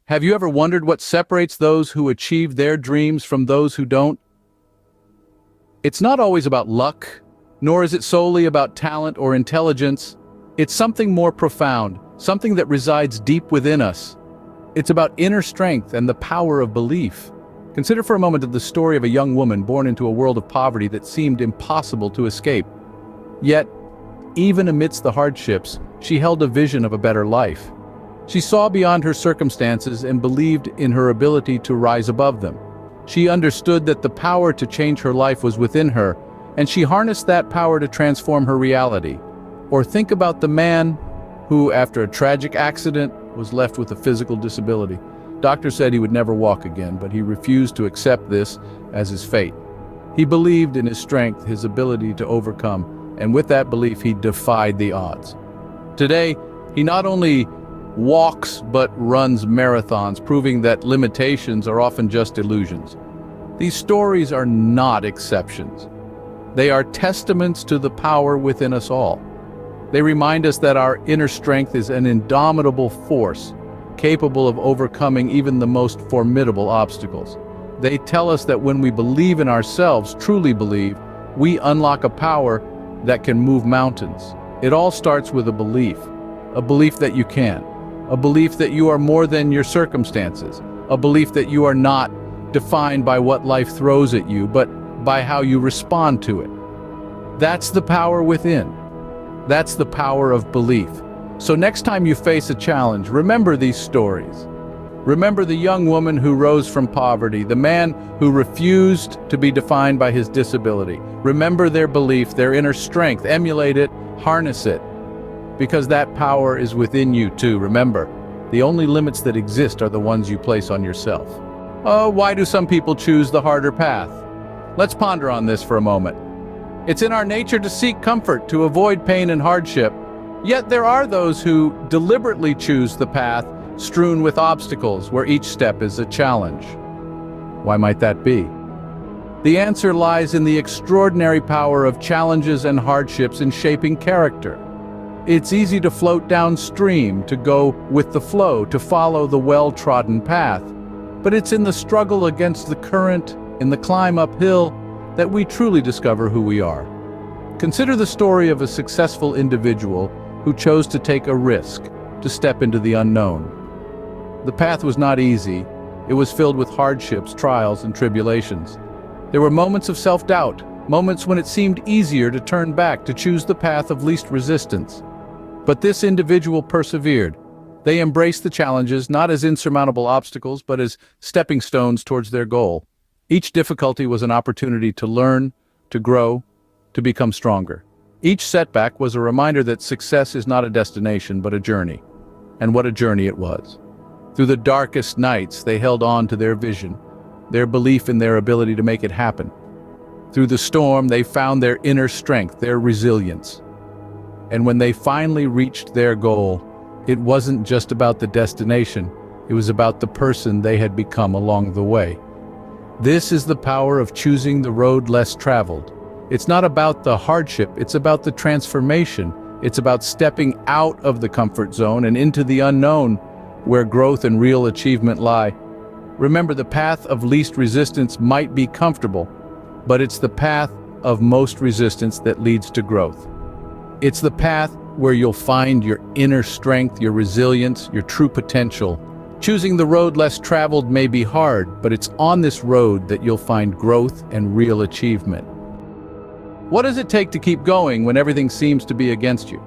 Have you ever wondered what separates those who achieve their dreams from those who don't? It's not always about luck, nor is it solely about talent or intelligence. It's something more profound, something that resides deep within us. It's about inner strength and the power of belief. Consider for a moment the story of a young woman born into a world of poverty that seemed impossible to escape. Yet, even amidst the hardships, she held a vision of a better life. She saw beyond her circumstances and believed in her ability to rise above them. She understood that the power to change her life was within her, and she harnessed that power to transform her reality. Or think about the man who, after a tragic accident, was left with a physical disability. Doctors said he would never walk again, but he refused to accept this as his fate. He believed in his strength, his ability to overcome, and with that belief he defied the odds. Today, he not only walks but runs marathons, proving that limitations are often just illusions. These stories are not exceptions. They are testaments to the power within us all. They remind us that our inner strength is an indomitable force, capable of overcoming even the most formidable obstacles. They tell us that when we believe in ourselves, truly believe, we unlock a power that can move mountains. It all starts with a belief that you can. A belief that you are more than your circumstances, a belief that you are not defined by what life throws at you, but by how you respond to it. That's the power within. That's the power of belief. So next time you face a challenge, remember these stories. Remember the young woman who rose from poverty, the man who refused to be defined by his disability. Remember their belief, their inner strength, emulate it, harness it. Because that power is within you too. Remember, the only limits that exist are the ones you place on yourself. Oh, why do some people choose the harder path? Let's ponder on this for a moment. It's in our nature to seek comfort, to avoid pain and hardship. Yet there are those who deliberately choose the path strewn with obstacles, where each step is a challenge. Why might that be? The answer lies in the extraordinary power of challenges and hardships in shaping character. It's easy to float downstream, to go with the flow, to follow the well-trodden path. But it's in the struggle against the current, in the climb uphill, that we truly discover who we are. Consider the story of a successful individual who chose to take a risk, to step into the unknown. The path was not easy. It was filled with hardships, trials, and tribulations. There were moments of self-doubt, moments when it seemed easier to turn back, to choose the path of least resistance. But this individual persevered. They embraced the challenges not as insurmountable obstacles, but as stepping stones towards their goal. Each difficulty was an opportunity to learn, to grow, to become stronger. Each setback was a reminder that success is not a destination, but a journey. And what a journey it was. Through the darkest nights, they held on to their vision, their belief in their ability to make it happen. Through the storm, they found their inner strength, their resilience. And when they finally reached their goal, it wasn't just about the destination, it was about the person they had become along the way. This is the power of choosing the road less traveled. It's not about the hardship, it's about the transformation. It's about stepping out of the comfort zone and into the unknown, where growth and real achievement lie. Remember, the path of least resistance might be comfortable, but it's the path of most resistance that leads to growth. It's the path where you'll find your inner strength, your resilience, your true potential. Choosing the road less traveled may be hard, but it's on this road that you'll find growth and real achievement. What does it take to keep going when everything seems to be against you?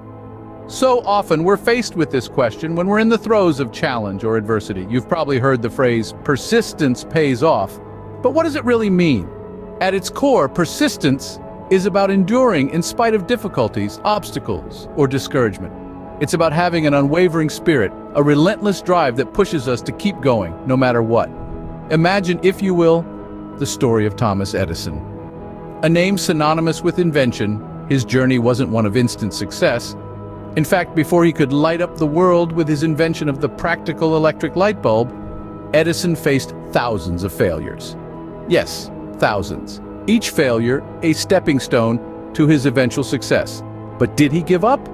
So often we're faced with this question when we're in the throes of challenge or adversity. You've probably heard the phrase, persistence pays off. But what does it really mean? At its core, persistence is about enduring in spite of difficulties, obstacles, or discouragement. It's about having an unwavering spirit, a relentless drive that pushes us to keep going, no matter what. Imagine, if you will, the story of Thomas Edison. A name synonymous with invention, his journey wasn't one of instant success. In fact, before he could light up the world with his invention of the practical electric light bulb, Edison faced thousands of failures. Yes, thousands. Each failure a stepping stone to his eventual success. But did he give up?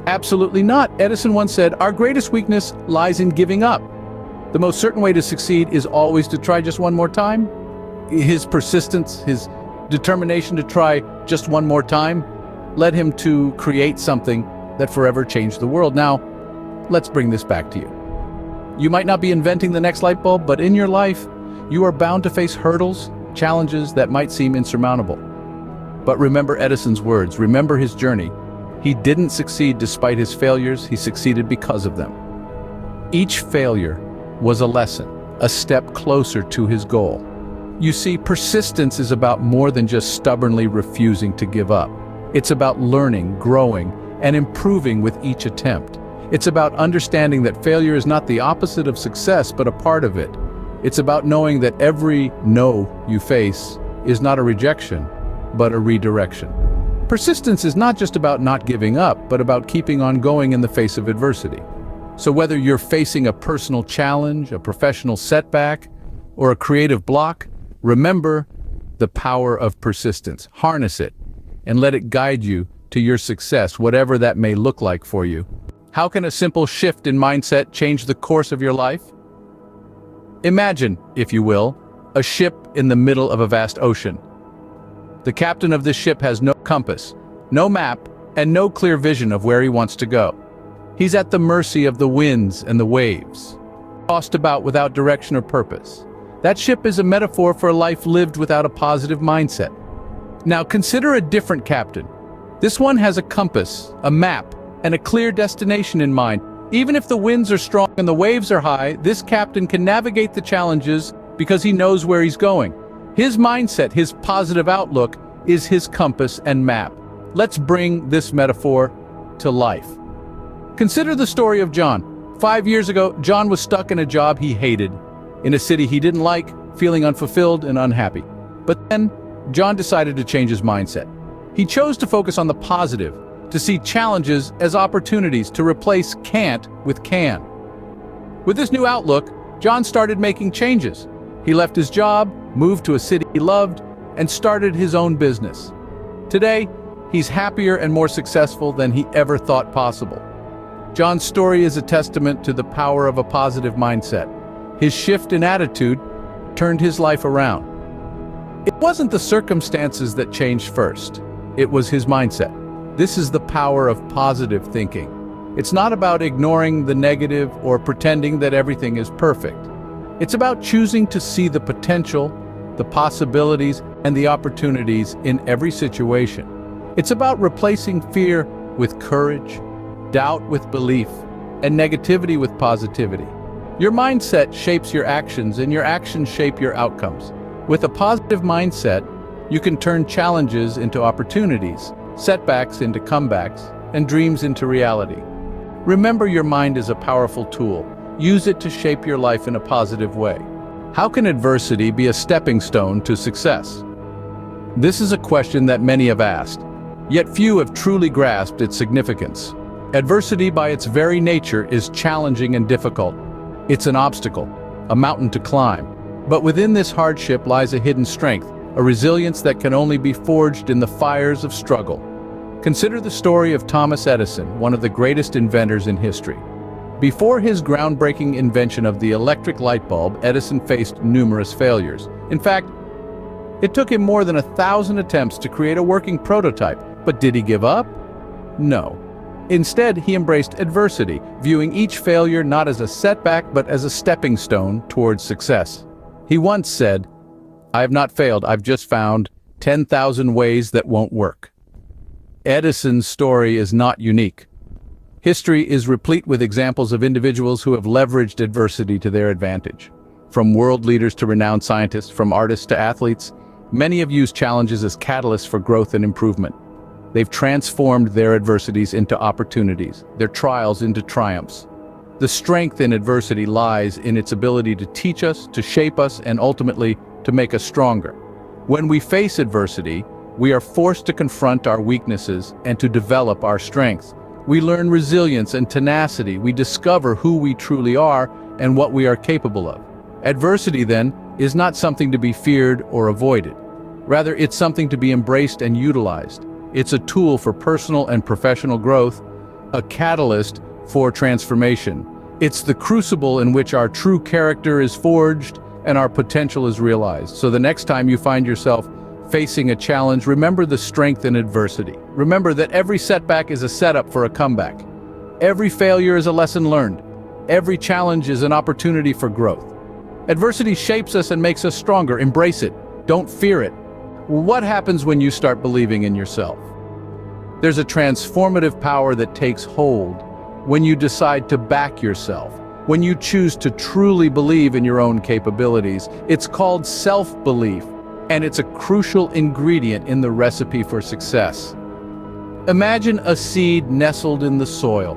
Absolutely not. Edison once said, "Our greatest weakness lies in giving up." The most certain way to succeed is always to try just one more time. His persistence, his determination to try just one more time, led him to create something that forever changed the world. Now, let's bring this back to you. You might not be inventing the next light bulb, but in your life, you are bound to face hurdles, challenges that might seem insurmountable. But remember Edison's words, remember his journey. He didn't succeed despite his failures, he succeeded because of them. Each failure was a lesson, a step closer to his goal. You see, persistence is about more than just stubbornly refusing to give up. It's about learning, growing, and improving with each attempt. It's about understanding that failure is not the opposite of success, but a part of it. It's about knowing that every no you face is not a rejection, but a redirection. Persistence is not just about not giving up, but about keeping on going in the face of adversity. So whether you're facing a personal challenge, a professional setback, or a creative block, remember the power of persistence. Harness it and let it guide you to your success, whatever that may look like for you. How can a simple shift in mindset change the course of your life? Imagine, if you will, a ship in the middle of a vast ocean. The captain of this ship has no compass, no map, and no clear vision of where he wants to go. He's at the mercy of the winds and the waves, tossed about without direction or purpose. That ship is a metaphor for a life lived without a positive mindset. Now consider a different captain. This one has a compass, a map, and a clear destination in mind. Even if the winds are strong and the waves are high, this captain can navigate the challenges because he knows where he's going. His mindset, his positive outlook, is his compass and map. Let's bring this metaphor to life. Consider the story of John. 5 years ago, John was stuck in a job he hated, in a city he didn't like, feeling unfulfilled and unhappy. But then, John decided to change his mindset. He chose to focus on the positive, to see challenges as opportunities, to replace can't with can. With this new outlook, John started making changes. He left his job, moved to a city he loved, and started his own business. Today, he's happier and more successful than he ever thought possible. John's story is a testament to the power of a positive mindset. His shift in attitude turned his life around. It wasn't the circumstances that changed first. It was his mindset. This is the power of positive thinking. It's not about ignoring the negative or pretending that everything is perfect. It's about choosing to see the potential, the possibilities, and the opportunities in every situation. It's about replacing fear with courage, doubt with belief, and negativity with positivity. Your mindset shapes your actions, and your actions shape your outcomes. With a positive mindset, you can turn challenges into opportunities, setbacks into comebacks, and dreams into reality. Remember, your mind is a powerful tool. Use it to shape your life in a positive way. How can adversity be a stepping stone to success? This is a question that many have asked, yet few have truly grasped its significance. Adversity by its very nature is challenging and difficult. It's an obstacle, a mountain to climb. But within this hardship lies a hidden strength, a resilience that can only be forged in the fires of struggle. Consider the story of Thomas Edison, one of the greatest inventors in history. Before his groundbreaking invention of the electric light bulb, Edison faced numerous failures. In fact, it took him more than 1,000 attempts to create a working prototype. But did he give up? No. Instead, he embraced adversity, viewing each failure not as a setback but as a stepping stone towards success. He once said, "I have not failed, I've just found 10,000 ways that won't work." Edison's story is not unique. History is replete with examples of individuals who have leveraged adversity to their advantage. From world leaders to renowned scientists, from artists to athletes, many have used challenges as catalysts for growth and improvement. They've transformed their adversities into opportunities, their trials into triumphs. The strength in adversity lies in its ability to teach us, to shape us, and ultimately to make us stronger. When we face adversity, we are forced to confront our weaknesses and to develop our strengths. We learn resilience and tenacity. We discover who we truly are and what we are capable of. Adversity, then, is not something to be feared or avoided. Rather, it's something to be embraced and utilized. It's a tool for personal and professional growth, a catalyst for transformation, It's the crucible in which our true character is forged and our potential is realized. So the next time you find yourself facing a challenge, remember the strength in adversity. Remember that every setback is a setup for a comeback. Every failure is a lesson learned. Every challenge is an opportunity for growth. Adversity shapes us and makes us stronger. Embrace it. Don't fear it. What happens when you start believing in yourself? There's a transformative power that takes hold when you decide to back yourself, when you choose to truly believe in your own capabilities. It's called self-belief, and it's a crucial ingredient in the recipe for success. Imagine a seed nestled in the soil.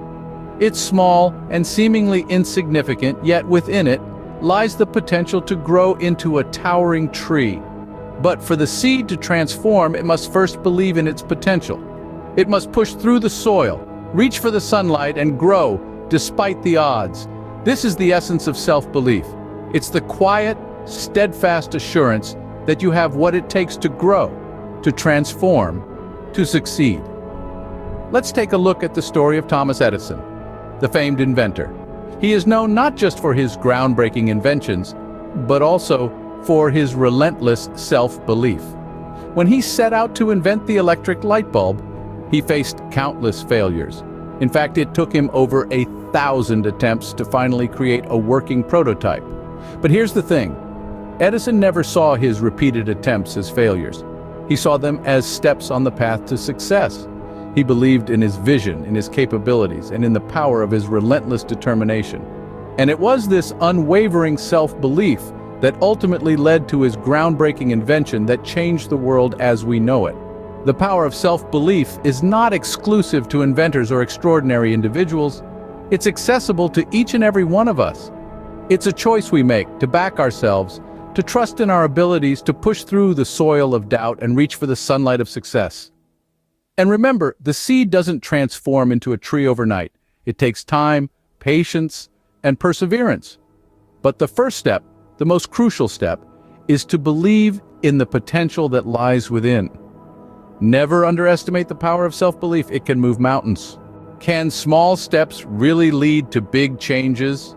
It's small and seemingly insignificant, yet within it lies the potential to grow into a towering tree. But for the seed to transform, it must first believe in its potential. It must push through the soil, reach for the sunlight, and grow despite the odds. This is the essence of self-belief. It's the quiet, steadfast assurance that you have what it takes to grow, to transform, to succeed. Let's take a look at the story of Thomas Edison, the famed inventor. He is known not just for his groundbreaking inventions, but also for his relentless self-belief. When he set out to invent the electric light bulb, he faced countless failures. In fact, it took him over 1,000 attempts to finally create a working prototype. But here's the thing. Edison never saw his repeated attempts as failures. He saw them as steps on the path to success. He believed in his vision, in his capabilities, and in the power of his relentless determination. And it was this unwavering self-belief that ultimately led to his groundbreaking invention that changed the world as we know it. The power of self-belief is not exclusive to inventors or extraordinary individuals. It's accessible to each and every one of us. It's a choice we make to back ourselves, to trust in our abilities, to push through the soil of doubt and reach for the sunlight of success. And remember, the seed doesn't transform into a tree overnight. It takes time, patience, and perseverance. But the first step, the most crucial step, is to believe in the potential that lies within. Never underestimate the power of self-belief. It can move mountains. Can small steps really lead to big changes?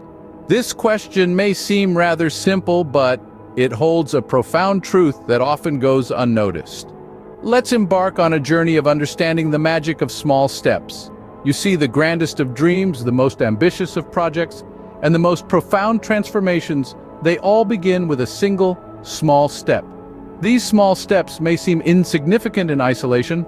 This question may seem rather simple, but it holds a profound truth that often goes unnoticed. Let's embark on a journey of understanding the magic of small steps. You see, the grandest of dreams, the most ambitious of projects, and the most profound transformations, they all begin with a single, small step. These small steps may seem insignificant in isolation,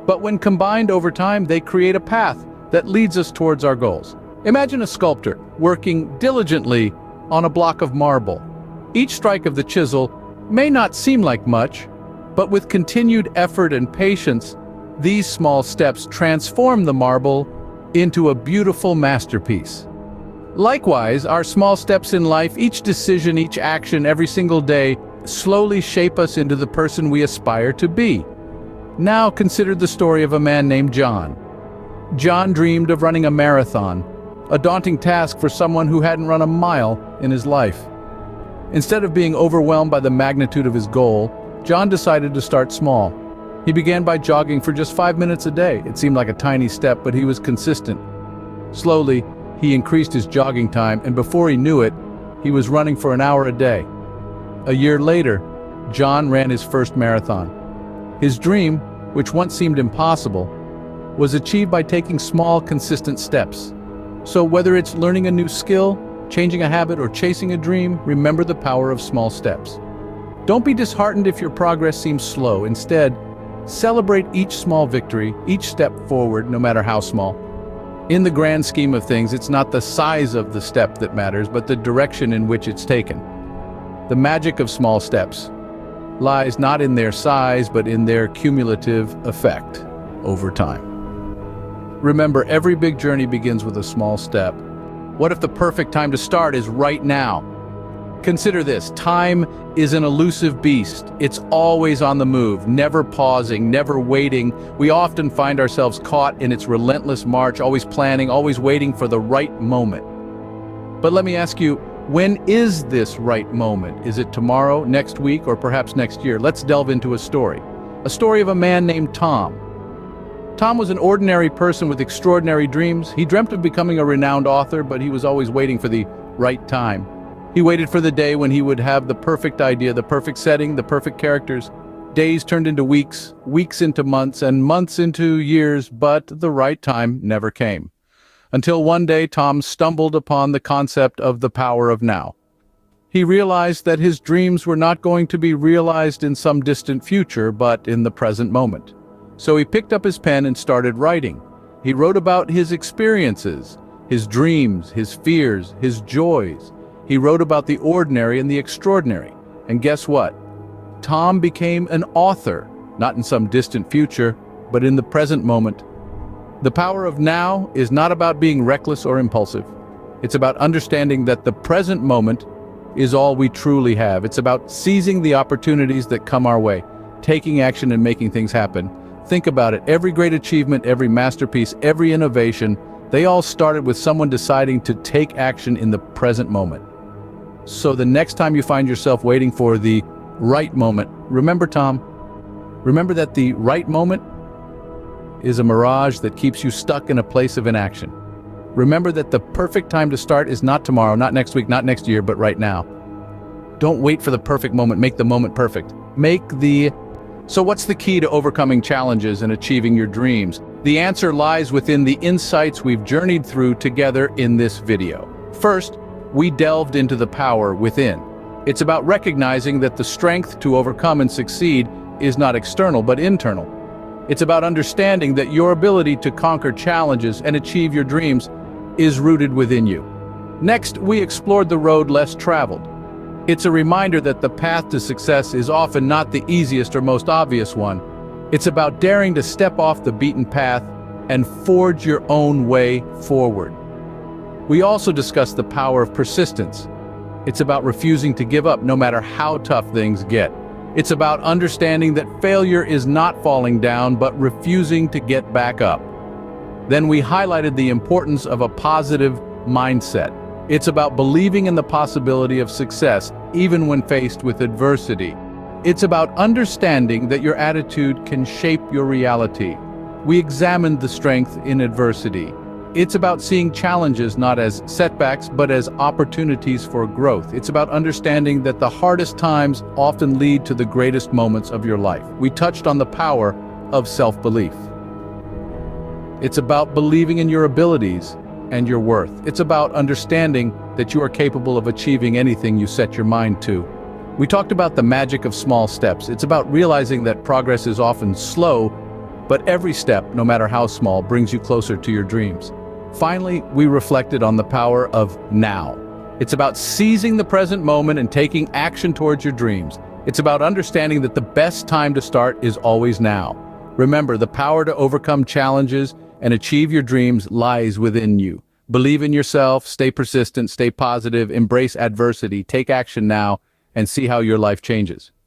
but when combined over time, they create a path that leads us towards our goals. Imagine a sculptor working diligently on a block of marble. Each strike of the chisel may not seem like much, but with continued effort and patience, these small steps transform the marble into a beautiful masterpiece. Likewise, our small steps in life, each decision, each action, every single day, slowly shape us into the person we aspire to be. Now consider the story of a man named John. John dreamed of running a marathon, a daunting task for someone who hadn't run a mile in his life. Instead of being overwhelmed by the magnitude of his goal, John decided to start small. He began by jogging for just 5 minutes a day. It seemed like a tiny step, but he was consistent. Slowly, he increased his jogging time, and before he knew it, he was running for an hour a day. A year later, John ran his first marathon. His dream, which once seemed impossible, was achieved by taking small, consistent steps. So whether it's learning a new skill, changing a habit, or chasing a dream, remember the power of small steps. Don't be disheartened if your progress seems slow. Instead, celebrate each small victory, each step forward, no matter how small. In the grand scheme of things, it's not the size of the step that matters, but the direction in which it's taken. The magic of small steps lies not in their size, but in their cumulative effect over time. Remember, every big journey begins with a small step. What if the perfect time to start is right now? Consider this: time is an elusive beast. It's always on the move, never pausing, never waiting. We often find ourselves caught in its relentless march, always planning, always waiting for the right moment. But let me ask you, when is this right moment? Is it tomorrow, next week, or perhaps next year? Let's delve into a story of a man named Tom. Tom was an ordinary person with extraordinary dreams. He dreamt of becoming a renowned author, but he was always waiting for the right time. He waited for the day when he would have the perfect idea, the perfect setting, the perfect characters. Days turned into weeks, weeks into months, and months into years, but the right time never came. Until one day, Tom stumbled upon the concept of the power of now. He realized that his dreams were not going to be realized in some distant future, but in the present moment. So he picked up his pen and started writing. He wrote about his experiences, his dreams, his fears, his joys. He wrote about the ordinary and the extraordinary. And guess what? Tom became an author, not in some distant future, but in the present moment. The power of now is not about being reckless or impulsive. It's about understanding that the present moment is all we truly have. It's about seizing the opportunities that come our way, taking action and making things happen. Think about it. Every great achievement, every masterpiece, every innovation, they all started with someone deciding to take action in the present moment. So the next time you find yourself waiting for the right moment, remember, Tom, remember that the right moment is a mirage that keeps you stuck in a place of inaction. Remember that the perfect time to start is not tomorrow, not next week, not next year, but right now. Don't wait for the perfect moment, make the moment perfect. So what's the key to overcoming challenges and achieving your dreams? The answer lies within the insights we've journeyed through together in this video. First, we delved into the power within. It's about recognizing that the strength to overcome and succeed is not external, but internal. It's about understanding that your ability to conquer challenges and achieve your dreams is rooted within you. Next, we explored the road less traveled. It's a reminder that the path to success is often not the easiest or most obvious one. It's about daring to step off the beaten path and forge your own way forward. We also discussed the power of persistence. It's about refusing to give up no matter how tough things get. It's about understanding that failure is not falling down, but refusing to get back up. Then we highlighted the importance of a positive mindset. It's about believing in the possibility of success, even when faced with adversity. It's about understanding that your attitude can shape your reality. We examined the strength in adversity. It's about seeing challenges not as setbacks, but as opportunities for growth. It's about understanding that the hardest times often lead to the greatest moments of your life. We touched on the power of self-belief. It's about believing in your abilities and your worth. It's about understanding that you are capable of achieving anything you set your mind to. We talked about the magic of small steps. It's about realizing that progress is often slow, but every step, no matter how small, brings you closer to your dreams. Finally, we reflected on the power of now. It's about seizing the present moment and taking action towards your dreams. It's about understanding that the best time to start is always now. Remember, the power to overcome challenges and achieve your dreams lies within you. Believe in yourself, stay persistent, stay positive, embrace adversity, take action now, and see how your life changes.